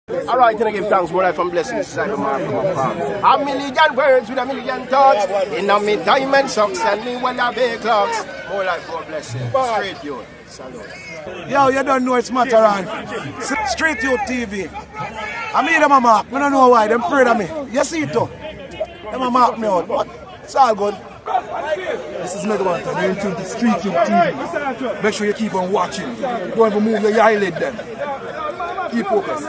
Alright, can I give thanks more life and blessings inside the mark from a farm. A million words with a million thoughts. In a me diamond socks and me one of big clocks. More life, more blessings. Straight youth. Salute. Yo, you don't know it's matter on. Straight Youth TV. I mean them a mark. I don't know why. Them afraid of me. You see it too. Them a mark me out. But it's all good. This is Mega One. You're into the Street Youth TV. Make sure you keep on watching. Don't ever move your eyelid then. Keep focused.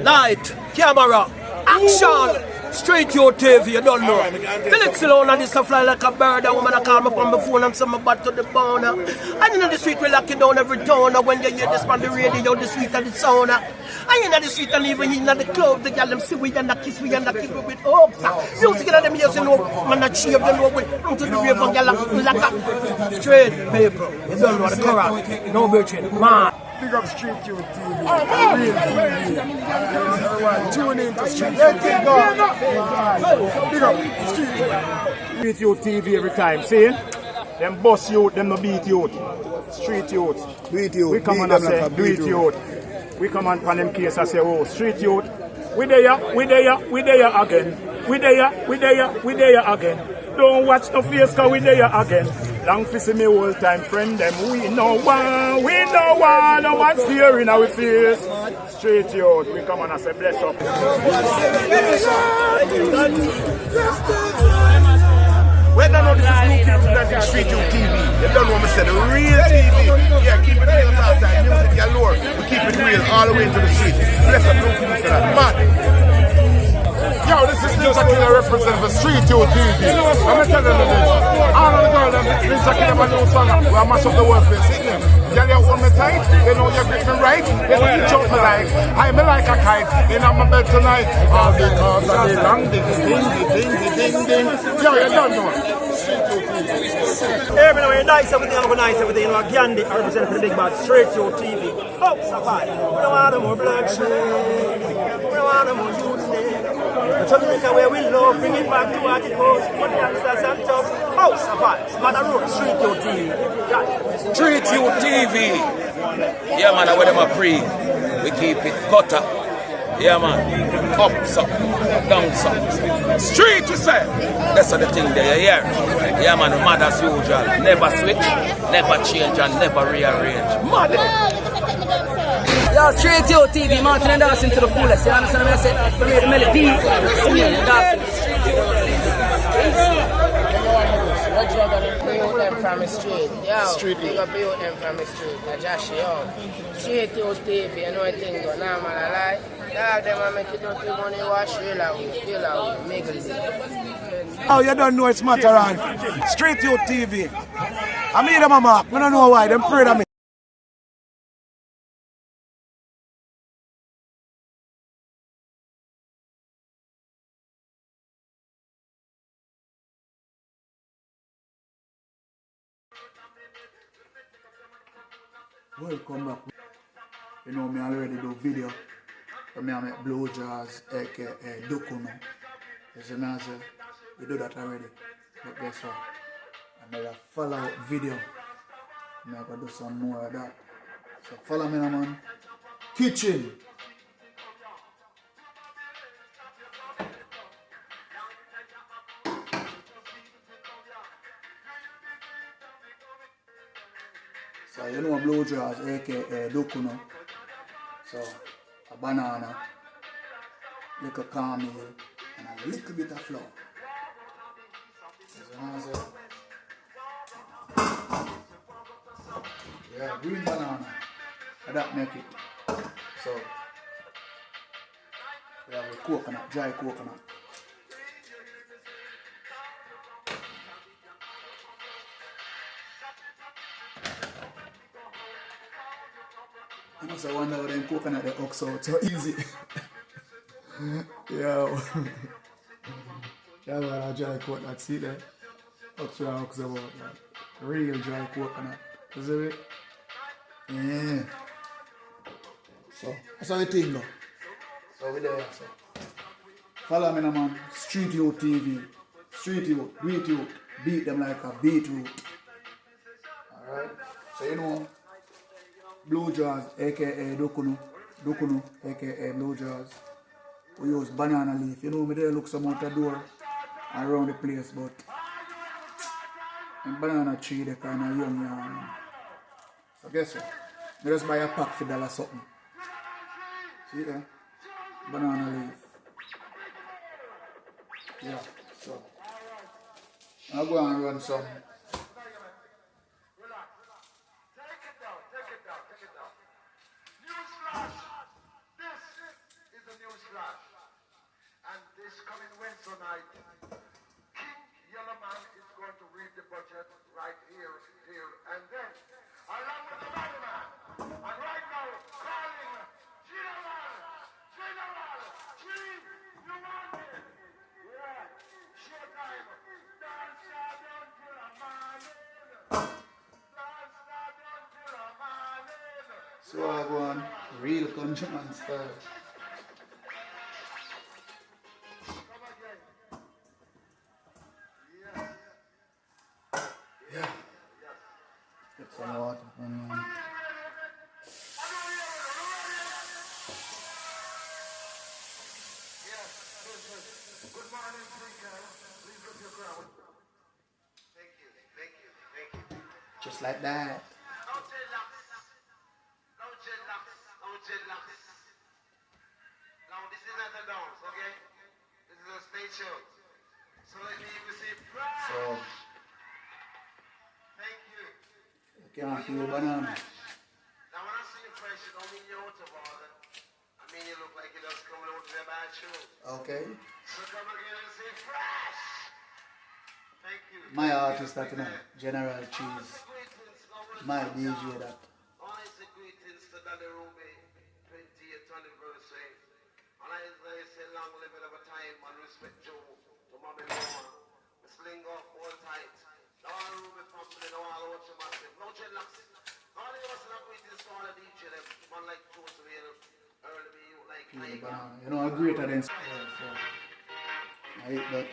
Light, camera, action! Straight Youth TV, you don't know. The little one and this can fly like a bird. A woman a call me from the phone and send me back to the bone. And in the street we lock it down every tone. When you hear this on the radio, the sweet and the sound. And in the street and even in the club, the girl them see we and the kiss we and the kick with hopes. Music in them ears, you know, man a cheer, you know, to the rave and girl like a straight people. You don't know the current, no virgin, man. Big up Street Youth TV. Real TV. Everyone tune in to Street Youth TV. Big up Street Youth TV every time. See? Them boss youth, them no beat youth. Street Youth. Beat youth. We come on and say, do it youth. We come on them case and say, oh, Street Youth. We there again. We there again. Don't watch no face cause we there again. Long for see me whole time friend them. We no one, no one steering our face. Straight Youth, we come on and say bless up. Well, don't know this is new kids presenting Street Youth TV. You don't know me say the real TV. Yeah, keep it real all the time. Music galore. We keep it real all the way into the street. Bless up, new kids for that. Man. Yo, this is Ninja Killer representing for Street Youth TV. I'm telling you this. All of the girls, Ninja Killer have a new song. We mash up the workplace. See them? Girl, you hold me tight. They know you grip me right. They know you jump me like. I'm like a kite. In my bed tonight. All because of the long ding, ding. Yo, you don't know. Street Youth TV. Hey, man, nice everything, I'm nice everything. Like Gandhi, I represent for the big bad Straight Youth TV. Oh, Safari. We don't want no more bloodshed. We don't want no more youth. Jamaica where we love, bring it back to what it was. Put the youngsters on top. House of Vibes, Mother Road, Street Youth TV. Yeah. Street Youth TV. Yeah, man, where them a pre. We keep it gutter. Yeah, man. Up, up, down, up. Street, we say. That's the thing there, you hear? Yeah, man, mad as usual. Never switch, never change, and never rearrange. Mad. Yo, Straight Youth TV, mountain and dancing to the fullest. You understand what I say? We made the melody, singing and dancing. From the street, yo, big up you them from the street, I just yo. Straight Youth TV, you know what thing go, nah man, I lie. Dog them I make it up, you money wash real out, make it. Oh, you don't know it's matter on. Street Youth TV. I mean them a mark. I don't know why. Them afraid of me. Welcome back. You know me already do video. So me I make blowjars, aka Dukunoo. You see me I say, we do that already. But guess what? I made a follow-up video. I'm gonna do some more of that. So follow me now, man. Kitchen. So you know blowjars, aka Dukunoo. So a banana, little caramel, and a little bit of flour. So yeah, green banana. And that make it. So we have a coconut, dry coconut. I must have wondered how them coconut they ox out so easy. Yo. That's what I dry coconut, see that? Ox with ox about that. Real dry coconut. You see it? Yeah. So, that's how the thing go. So we there, so. Follow me now, man. Street Youth TV. Street Youth, beat youth. Beat them like a beetroot. Alright? So you know, Blue Jaws, aka Dukunoo. Dukunoo, aka Blue Jaws. We use banana leaf. You know me there look some out the door around the place, but and banana tree they kinda young yarn. So guess what? I just buy a pack for $1 something. See there? Banana leaf. Yeah, so I'll go and run some. And this coming Wednesday night, King Yellowman is going to read the budget right here, and then, along with the man. And right now, calling General, Chief, you want it? Yeah, showtime. Dance not until the morning. Dance not until the morning. So I go on real countryman style. Yeah. Get some water from me. Good morning, Twinkle. Please up your crown. Thank you. Just like that. No dreadlocks. Now this is not a dance, okay? This is a stage show. So let me receive pride. So Thank you. you can't feel banana. Now when I see you fresh, you don't mean you're out of order. I mean you look like you're just coming out of a bad shoe. Okay. So come again and say fresh. Thank you. My artist that you know, General Cheese. My DJ that. I say greetings to Daddy Ruby, 20th anniversary. And I say long live it over time and respect Joe, to Mommy Roma. Miss Lingo, all tight. Now all Ruby family, now all watch your massive. No dreadlocks. All of us are greetings to all the DJ, them. Man like Joseph here, early me, you like Peel Ike. banana. You know, I'm greater than so I eat that.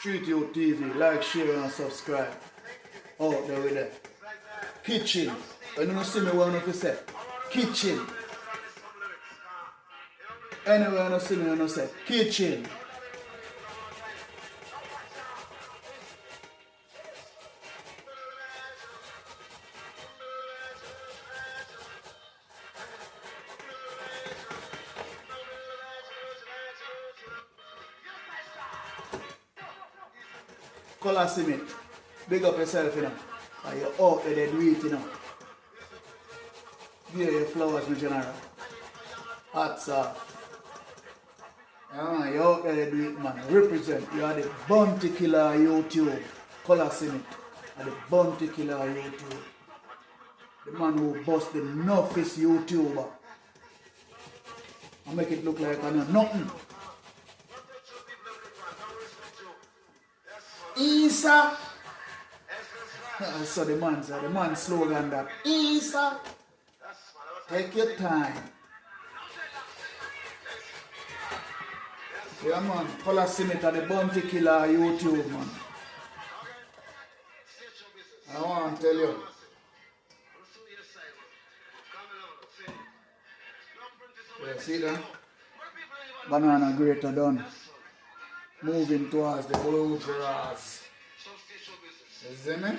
Street Youth TV, like, share and subscribe. Out there with that. Kitchen. You don't see me one of you say. Kitchen. Anywhere you don't see me, you don't say. Kitchen. Color cement. Big up yourself, you know. And you're out there, they do it, you know. Give your flowers, my general. Hats off. You're out there, they do it, man. Represent. You are the bounty killer YouTube. Color cement. And the bounty killer YouTube. The man who bust the toughest YouTuber. And make it look like I know nothing. Isa. So the man slogan that Isa. Take your time. Yeah man, Color Cement and the Bounty Killer YouTube man. I want to tell you. Yeah, see that? Banana grater done. Moving towards the blue grass. You see me?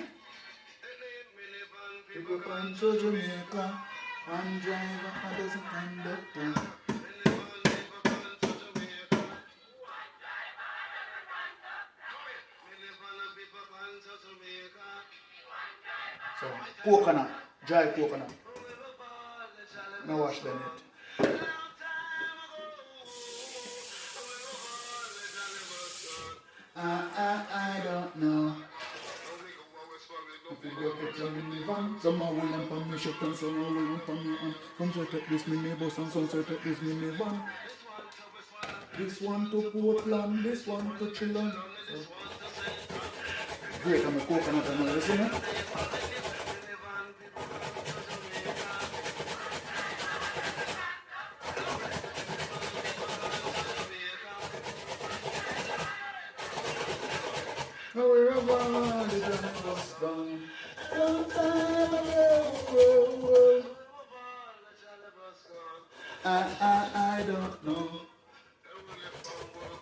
People come to Jamaica. One driver, a dozen conductor. So, coconut, dry coconut. Now wash them it. I don't know. If you go get your minivan, somehow will lamp on me shut and somehow will lamp on me on. Some sort of this minibus and some sort of this minivan. This one to Portland, this one to Chillon. So, great, I'm a coconut and all, isn't it? Wherever the jam was done, long time ago. I don't know.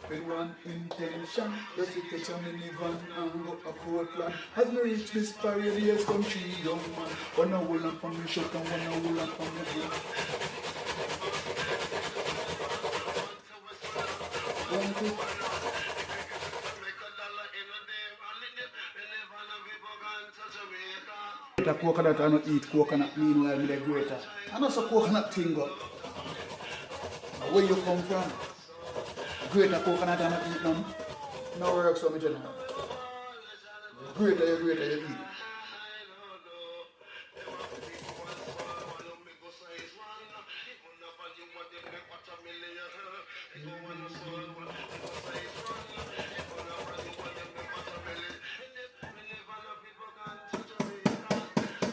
With one intention, just to catch a minivan and go up Portland. As me reach this parade, here's some three young man. One a hold up on me shut and one a hold up on me foot. One, two. The coconut, I don't eat coconut, meanwhile with the grater. I know some coconut thing up. Where you come from? Grater coconut, I don't eat none. No works for me, general. Grater, you eat.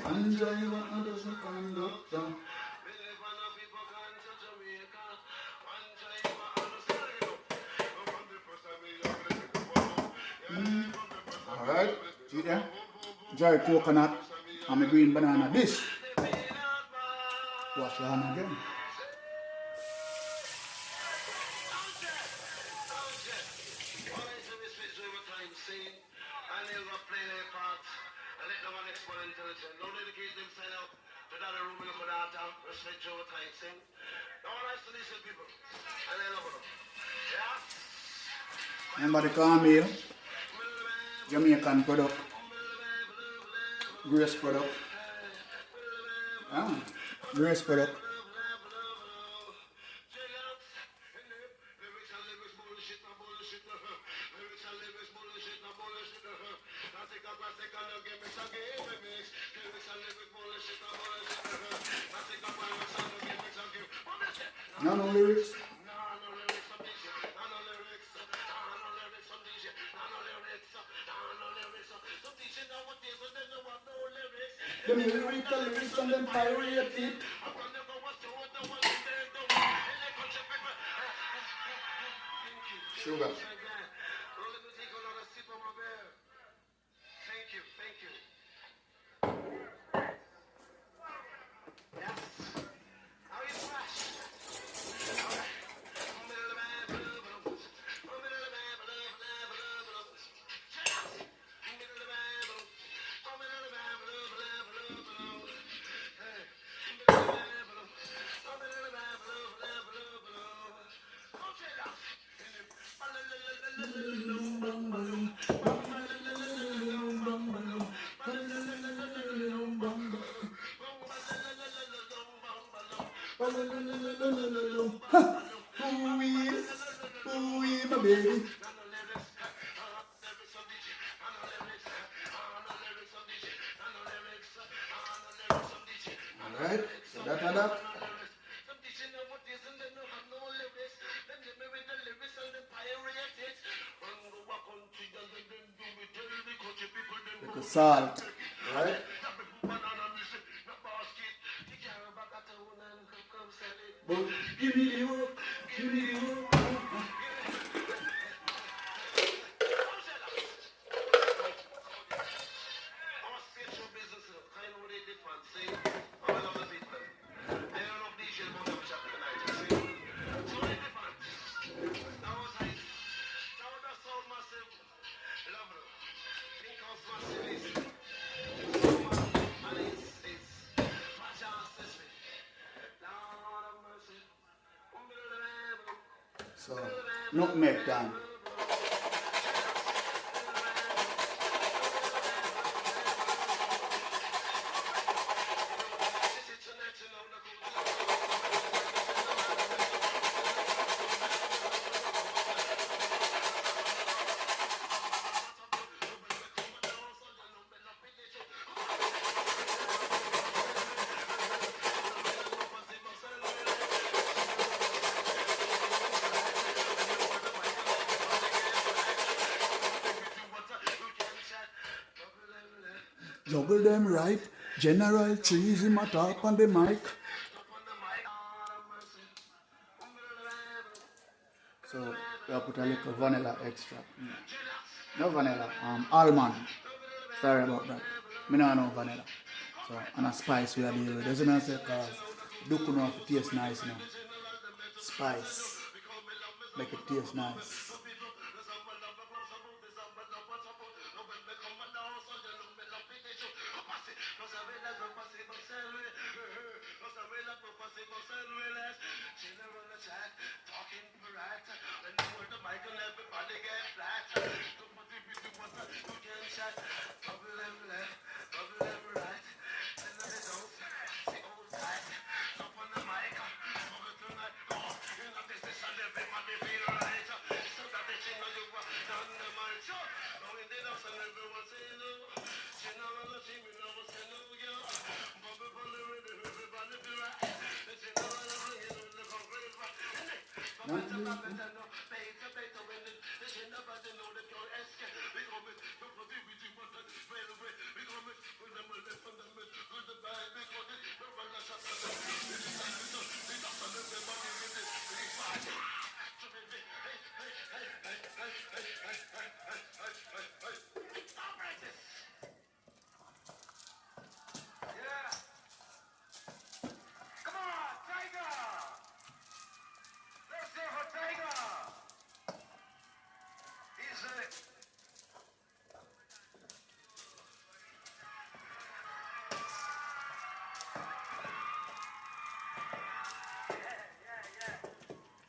Enjoy what doesn't conductor. Alright, see there? Dry coconut and my green banana. This. Wash your hand again. Remember the cornmeal, Jamaican product, Grace product, Grace product. No lyrics. Then you read the lyrics and then pirate it. Sugar. Thank you. Yes. How you flash? Ooh, my baby. Alright, so that and that. Like a salt, right? But give me the work, give me the work. nutmeg time. Juggle them right. General Cheese in my top on the mic. So we put a little vanilla extra. No vanilla, almond. Sorry about that. Me don't know vanilla. So and a spice we are dealing with. Doesn't matter because Dukunoo if it tastes nice now. Spice. Make it taste nice.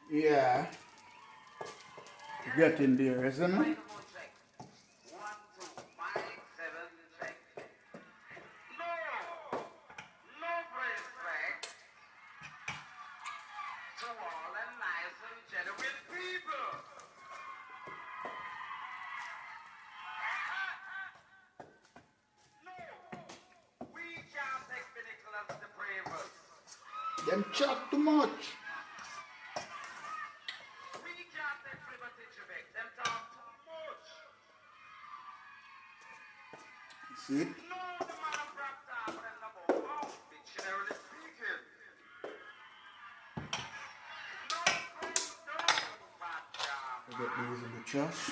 Yeah. Getting there, isn't it? Them chat too much. See it? Get these in the trash.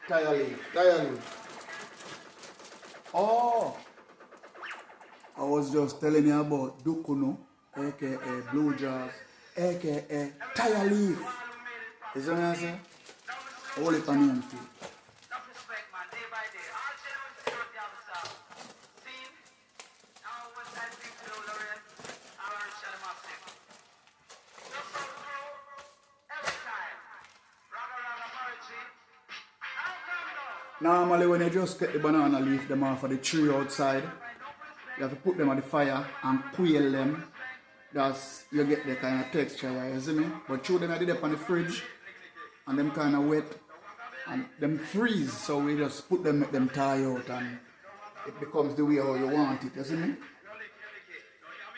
Tire leaf. Oh. I was just telling you about Dukunoo, aka Blue Jaws, aka Tire Leaf. You see what I'm saying? Hold it on him feet. Normally when you just get the banana leaf them off of the tree outside, you have to put them on the fire and quail them. That's you get the kind of texture, you see me? But through them I did up on the fridge and them kind of wet and them freeze, so we just put them, make them tie out and it becomes the way how you want it, you see me?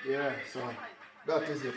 Yeah, so that is it.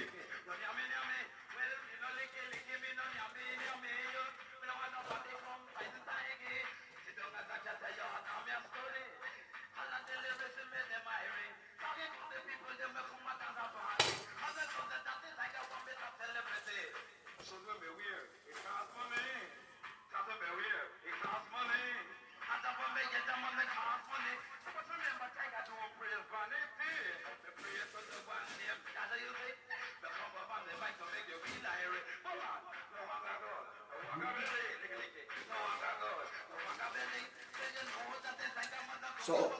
So,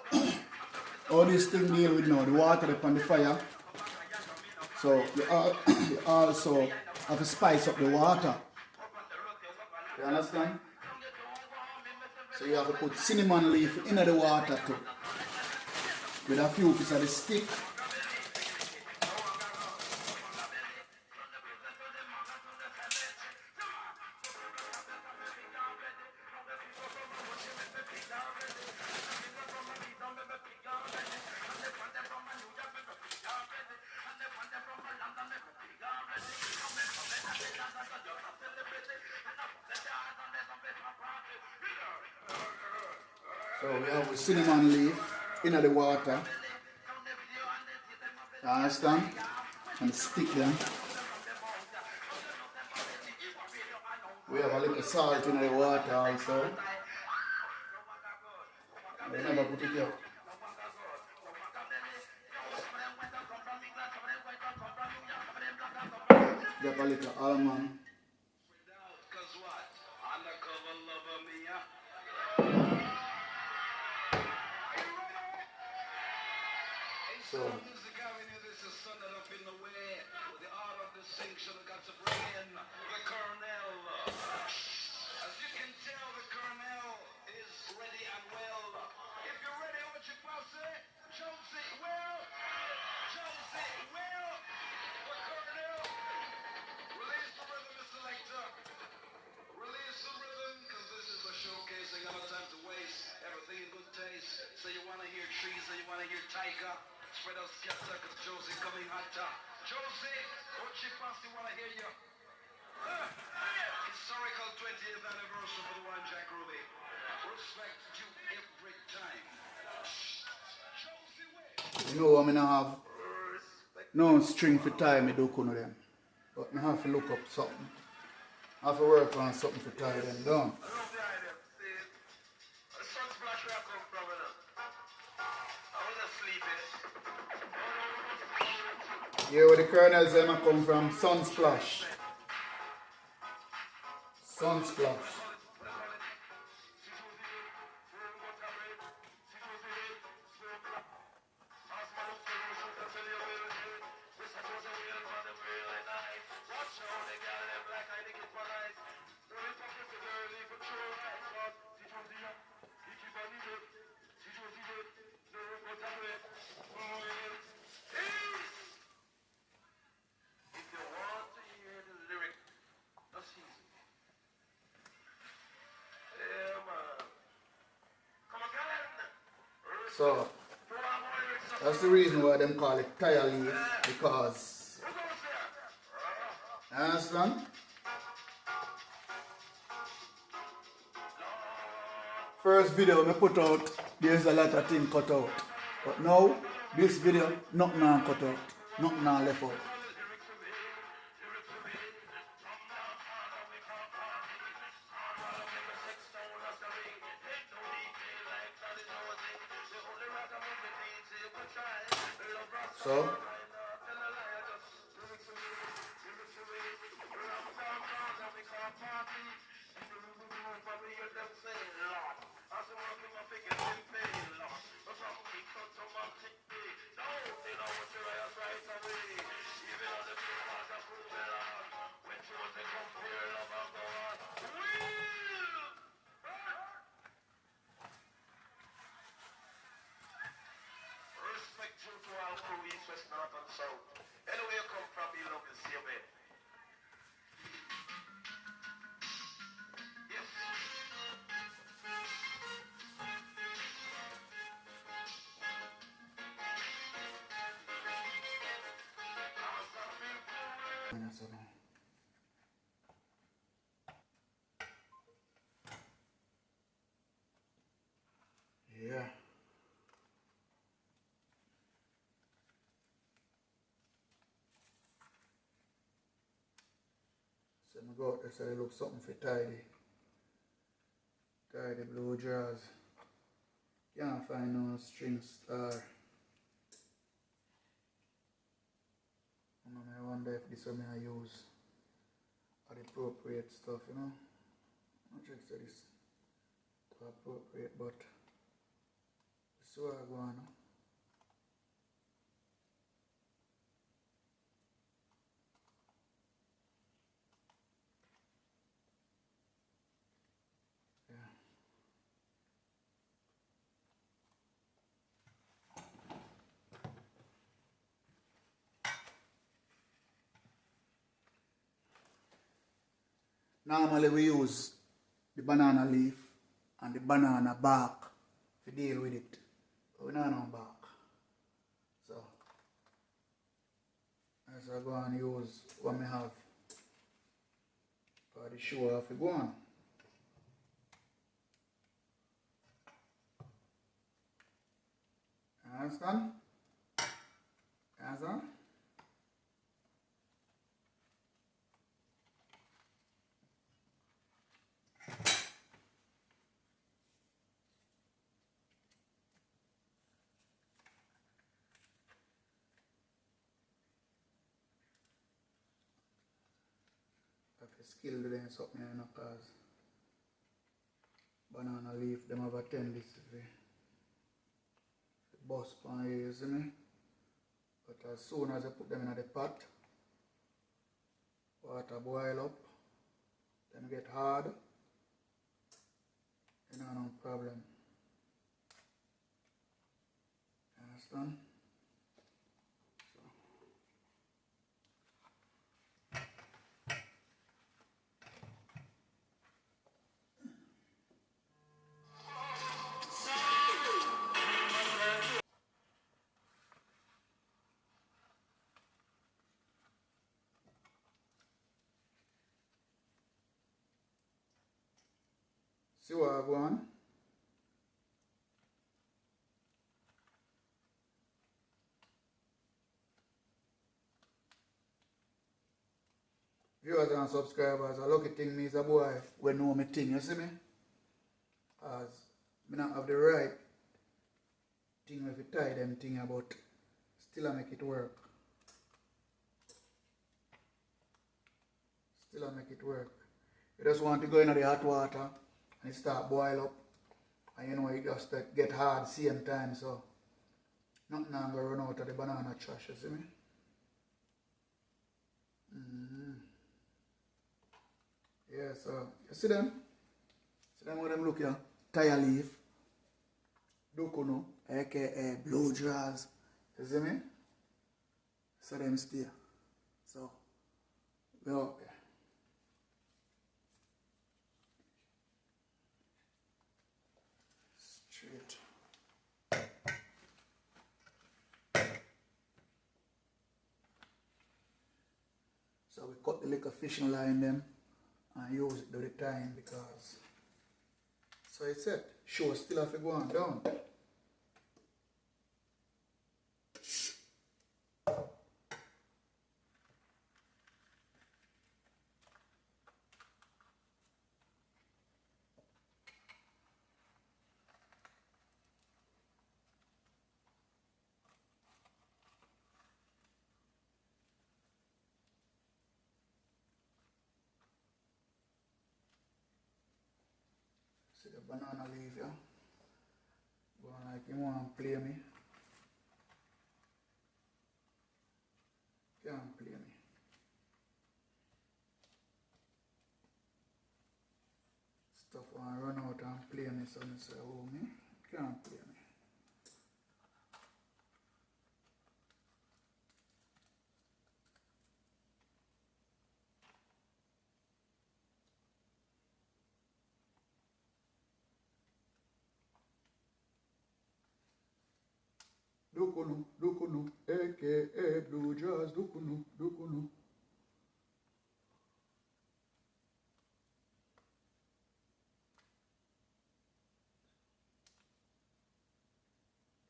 all this thing deal with now, the water up on the fire. So, you also have to spice up the water. You understand? So, you have to put cinnamon leaf in the water too. With a few pieces of the stick. So we have the cinnamon leaf in the water. You understand? And stick them. We have a little salt in the water also. They never put it here. Get a little almond. So, as you can tell, the Colonel is ready and well. If you're ready, what you say? Josie, well, the Colonel. Release the rhythm, Mr. Selector. Release the rhythm, because this is a showcase. Ain't got no time to waste. Everything in good taste. So you want to hear trees, and you want to hear tiger. Spread out scatter, because Josie coming hotter. Josie, what you want to hear you? Historical 20th anniversary for the one Jack Ruby. Respect you every time. you know I don't have no string for tie me Dukunoo them. But I have to look up something. I have to work on something to tie them down. Yeah, where the kernels them come from, Sunsplash. Sunsplash. So, that's the reason why them call it tire leaf, because, you understand? First video I put out, there's a lot of things cut out. But now, this video, nothing cut out, nothing left out. So, Respect you to all crew, east, west, north, and south. Anywhere you come from, you love the same way. Yes. yeah. So I go out there, so I look something for tidy. Tidy blue drawers. Can't find no string star. I wonder if this one I use are the appropriate stuff, you know. I'm not sure this to appropriate, but this is what I go on. Yeah. Normally we use the banana leaf and the banana bark to deal with it. But we don't have no bark. So as I go and use what I have for the show off, go on. You understand? You understand? If you skill to them something, you know, cause banana leaf, them have a tendency to bust on you, you see me? But as soon as you put them in the pot, water boil up, them get hard, you know, no problem. You understand? See what I go on? Viewers and subscribers, a lucky thing me is a boy when know me thing, you see me? As me not have the right thing if you tie them thing about still I make it work. Still I make it work. You just want to go into the hot water and it start boil up. And you know it just get hard same time, so nothing I'm gonna run out of the banana trash, you see me? Yeah, so you see them? See them what them look here? Tire leaf, Dukunoo, aka blue drawers. You see me? So them stay. So we out there. Straight. So we cut the little fishing line them and use it to the time because so it's it. Show still have to go on down. banana leaf, yeah. Going like you want to play me. Can't play me. Stuff want to run out and play me, so I say, oh me, can't play me. Dukunoo, Dukunoo, aka Blue Jazz, Dukunoo, Dukunoo.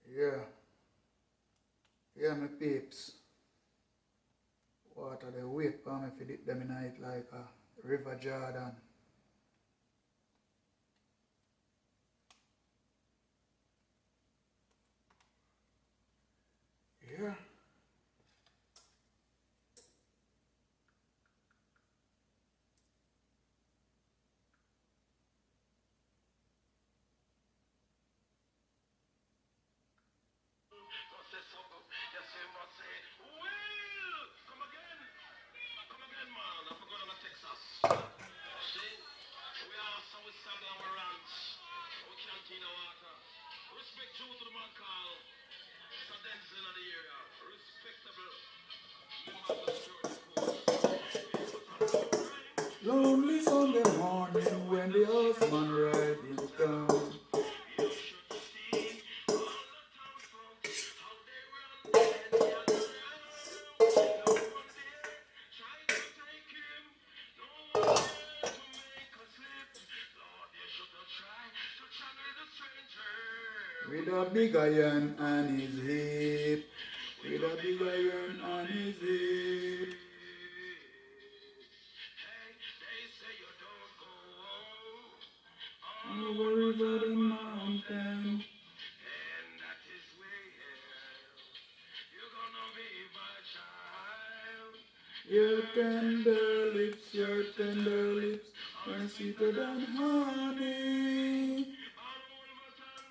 Yeah. Yeah, my peeps. Water they wait for me to dip them in it like a River Jordan. Yeah. Respect due to the man called Sadenson of the area. Respectable Lonely Sunday morning when the horseman riding down. With a big iron on his hip. With a big iron on his hip. Over river and mountain. and that is where you're gonna be my child. Your tender lips are sweeter than honey.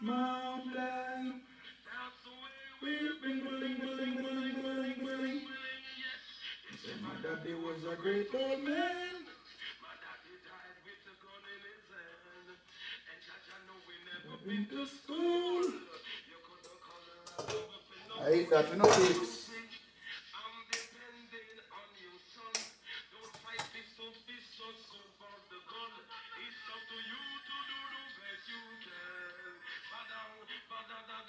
Mountain. Weeping, bling, bling, bling, bling, bling. He said my daddy was a great old man. My daddy died with a gun in his hand, and Jaja know we never Been to school. you couldn't call her I hate that, you know, peeps. I'm depending on you, son. Don't fight this so for the gun. It's up to you to do the best you can.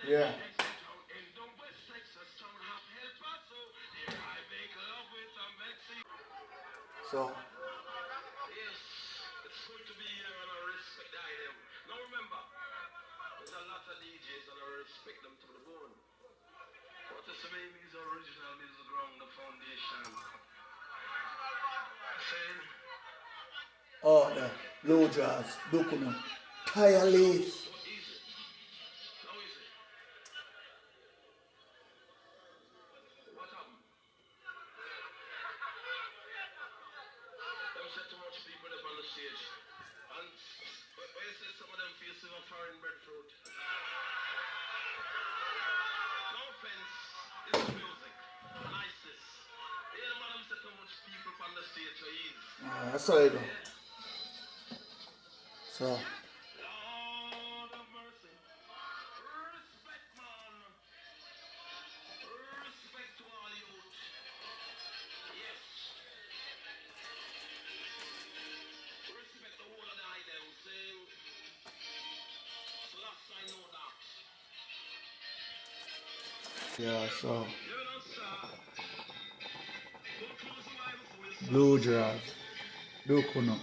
Yeah. In the West Texas town have help us, so here I make love with a Mexican. So, Yes, it's good to be here and I respect the item. Now remember, there's a lot of DJs and I respect them to the bone. What is the name is original music around the foundation. Saying, order, Blue Jazz, Dukunoo, Tire Leaf. what is it? How is it? What happened? Them said too much people up on the stage. And why you say some of them feel silver foreign breadfruit? No offense, it's music. Niceness. Yeah, man, them said too much people up on the stage, so easy. That's all I go. So, Lord of mercy. Respect, man. Respect to all youth. Yes. Respect the whole of the item. Saying, last I know that. yeah, so, You know, sir. Go close the Bible for you. Blue Jazz, Dukunoo,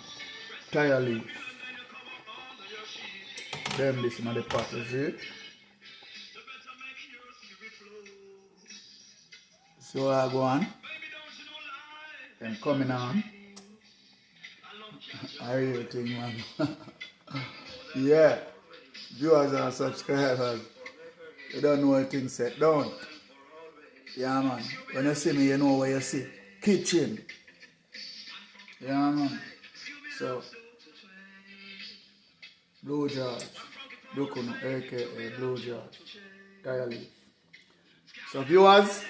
Tire Leaf. And then you come up under your sheet. Them listen to the part, you see? You better make your spirit flow. So I go on, Baby, don't you lie. them coming on. I love you. I real thing, man. Yeah, viewers and subscribers, you don't know what things set down. Yeah, man. When you see me, you know what you see. Kitchen. Yeah, man. So, Blue George, Dukunoo, aka Blue George, Tire Leaf. So viewers,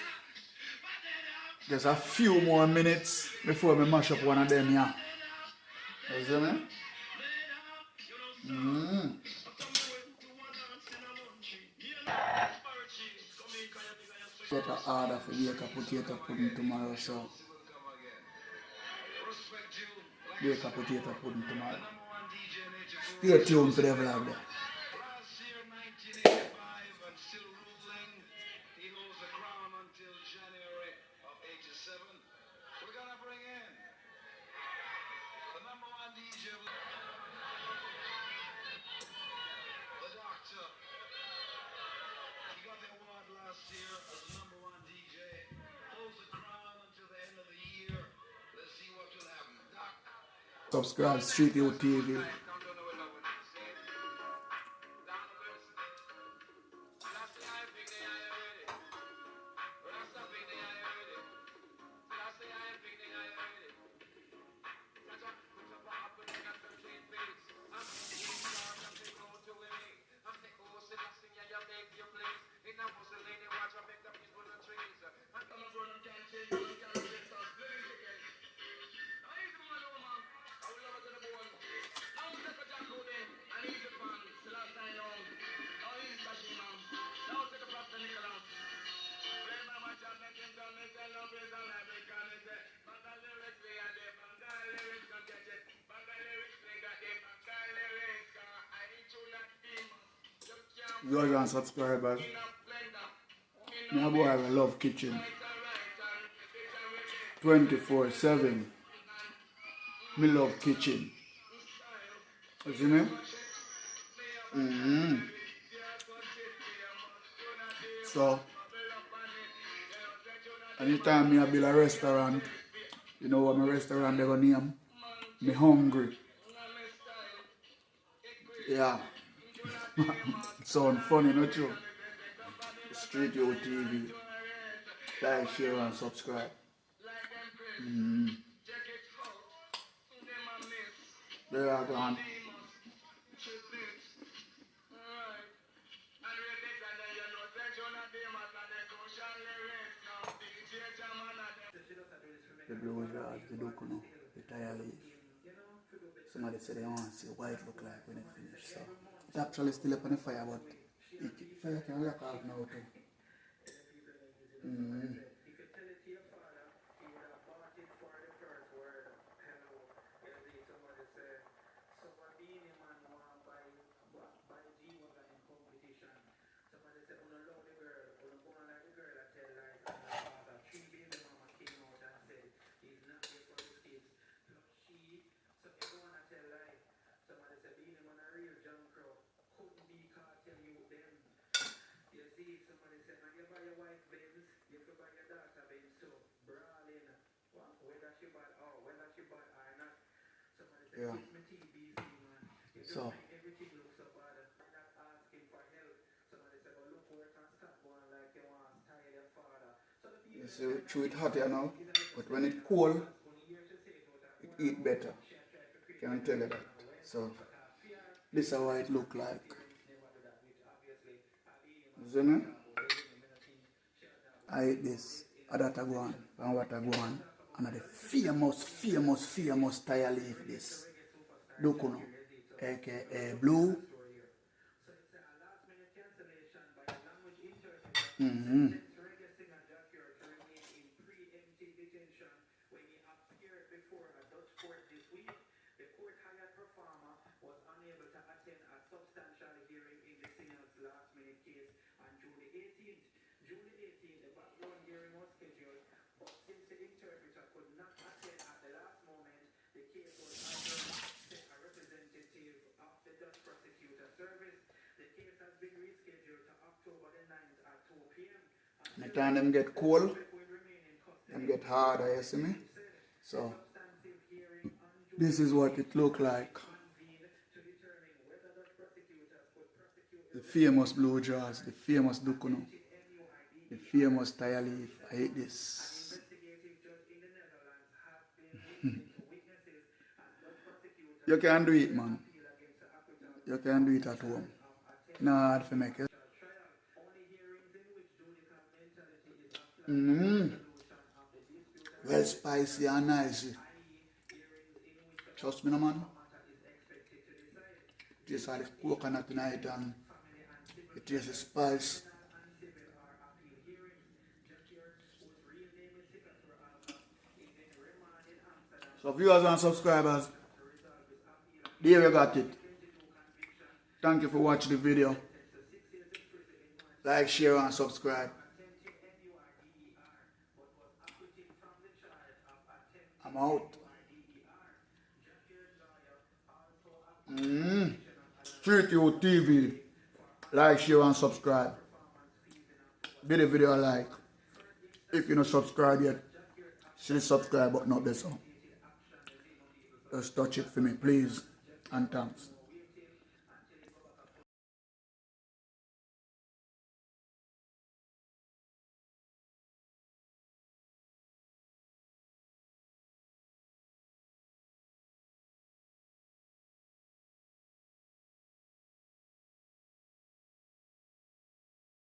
just a few more minutes before we mash up one of them here. You see me? Get an order for bake a potato pudding tomorrow, so bake a potato pudding tomorrow. Stay tuned for the vlog there. Last year, 1985, and still ruling. He holds the crown until January of 87. We're gonna bring in the number one DJ, the Doctor. He got the award last year as the number one DJ. Holds the crown until the end of the year. Let's see what will happen. Doc. Subscribe Street Youth TV. Viewers and subscribers, my boy have a love kitchen 24/7. Me love kitchen. You see me? So anytime me I build a restaurant, you know what my restaurant they gonna name? Me hungry. Yeah. Sound funny, not true? Street Youth TV. Like, share and subscribe. There are gone. The Blue George, the Dukunoo, the Tire Leaf. Somebody said they want to see what it look like when it finish. So it's actually still up on the fire, but the fire can lock off now too. Yeah. So you see, true it hot here now, but when it cold, it eat better. Can tell you that. So this is how it look like. You see me? I eat this. That I go on, and what I go on, and the famous Tire Leaf this. Dukunoo, aka Blue. The time them get cold, them get harder, you see me? So this is what it look like. The famous Blue Jaws, the famous Dukunoo, the famous Tire Leaf. I hate this. You can do it, man. You can do it at home. Not hard to make it. Well spicy and nice. Trust me, no man. Taste all the coconut tonight and it tastes the spice. So viewers and subscribers, there you got it. Thank you for watching the video. Like, share and subscribe. I'm out. Street Youth TV. Like, share and subscribe. Give the video a like. If you're not subscribed yet, see the subscribe button up there, so just touch it for me, please, and thanks.